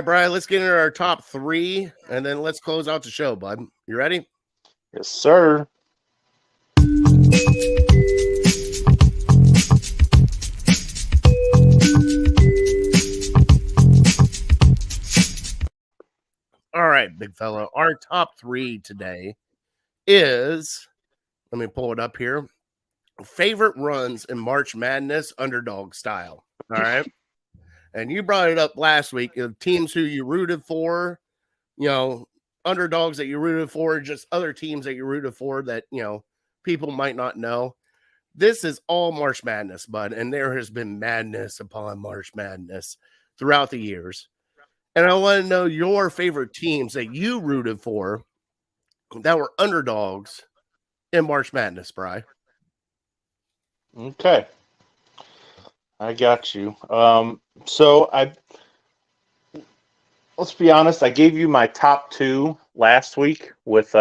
Brian, let's get into our top three, and then let's close out the show, bud. You ready? Yes, sir. All right, big fella. Our top three today is, let me pull it up here, favorite runs in March Madness underdog style. All right. And you brought it up last week, teams who you rooted for, you know, underdogs that you rooted for, just other teams that you rooted for that, people might not know. This is all March Madness, bud, and there has been madness upon March Madness throughout the years. And I want to know your favorite teams that you rooted for that were underdogs in March Madness, Bri. Okay. I got you. So let's be honest, I gave you my top two last week with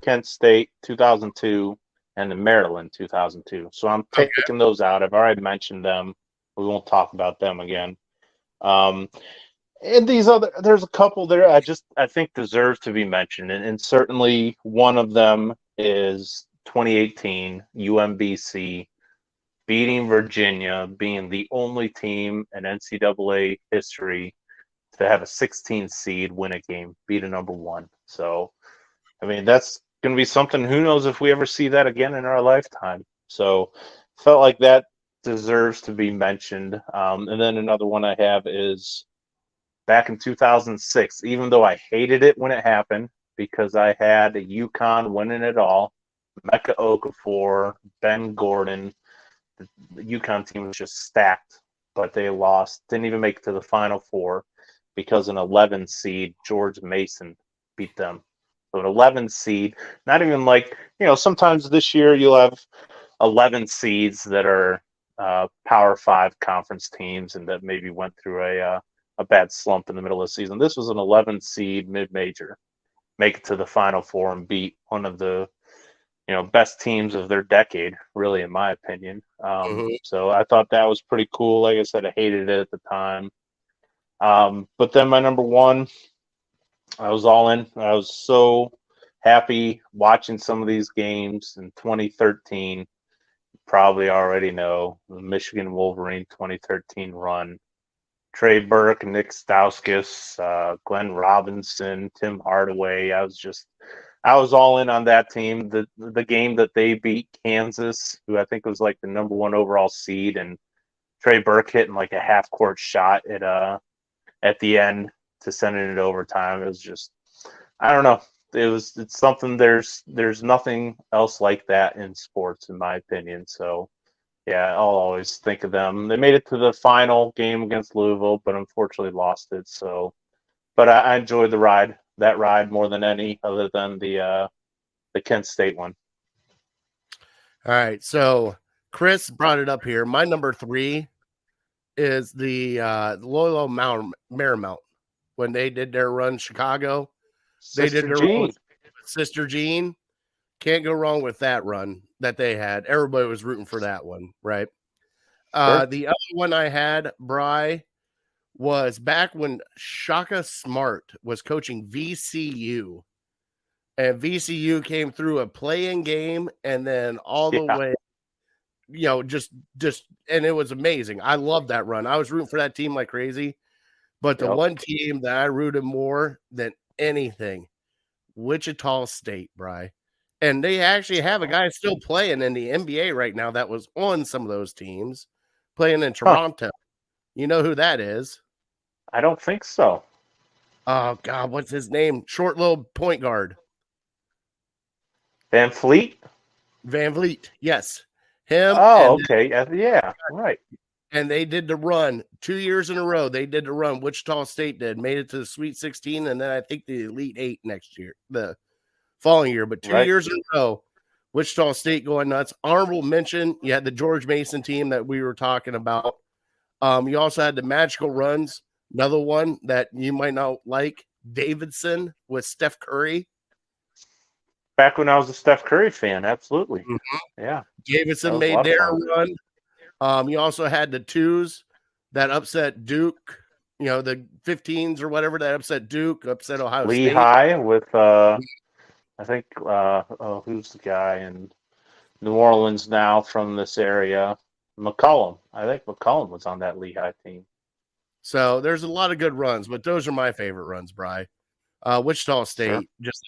Kent State 2002 and the Maryland 2002. So I'm taking those out. I've already mentioned them. We won't talk about them again. And there's a couple there I think deserve to be mentioned, and certainly one of them is 2018 UMBC beating Virginia, being the only team in NCAA history to have a 16 seed win a game, beat a number one. So, I mean, that's going to be something. Who knows if we ever see that again in our lifetime? So, felt like that deserves to be mentioned. And then another one I have is back in 2006, even though I hated it when it happened because I had UConn winning it all, Mecca Okafor, Ben Gordon. The UConn team was just stacked, but they lost. Didn't even make it to the Final Four because an 11 seed, George Mason, beat them. So an 11 seed, not even like, sometimes this year you'll have 11 seeds that are Power 5 conference teams and that maybe went through a bad slump in the middle of the season. This was an 11 seed mid-major, make it to the Final Four and beat one of the best teams of their decade, really, in my opinion. So I thought that was pretty cool. Like I said, I hated it at the time. But then my number one, I was all in. I was so happy watching some of these games in 2013. You probably already know the Michigan Wolverine 2013 run. Trey Burke, Nick Stauskas, Glenn Robinson, Tim Hardaway. I was all in on that team. The game that they beat Kansas, who I think was like the number one overall seed, and Trey Burke hitting like a half court shot at the end to send it to overtime. It was just, I don't know. It's something. There's nothing else like that in sports, in my opinion. So yeah, I'll always think of them. They made it to the final game against Louisville, but unfortunately lost it. So, but I enjoyed that ride more than any other than the Kent State one. All right, so Chris brought it up here. My number three is the Loyola Marymount when they did their run Chicago. They did their run with Sister Jean. Can't go wrong with that run that they had. Everybody was rooting for that one, right? Sure. The other one I had, Bri, was back when Shaka Smart was coaching VCU. And VCU came through a play-in game and then all the way, just and it was amazing. I loved that run. I was rooting for that team like crazy. But the one team that I rooted more than anything, Wichita State, Bri. And they actually have a guy still playing in the NBA right now that was on some of those teams, playing in Toronto. You know who that is? I don't think so. Oh, God, what's his name? Short little point guard. Van Fleet? Van Vliet, yes. Him. Oh, okay. Yeah, right. And they did the run 2 years in a row. They did the run. Wichita State did. Made it to the Sweet 16, and then I think the Elite 8 next year. The following year, but 2 years in a row, Wichita State going nuts. Honorable mention, you had the George Mason team that we were talking about. You also had the Magical Runs, another one that you might not like, Davidson with Steph Curry. Back when I was a Steph Curry fan, absolutely. Mm-hmm. Yeah. Davidson made their run. You also had the twos that upset Duke, the 15s or whatever that upset Duke, upset Ohio State. Lehigh with I think who's the guy in New Orleans now from this area? McCollum. I think McCollum was on that Lehigh team. So there's a lot of good runs, but those are my favorite runs, Bry. Wichita State, just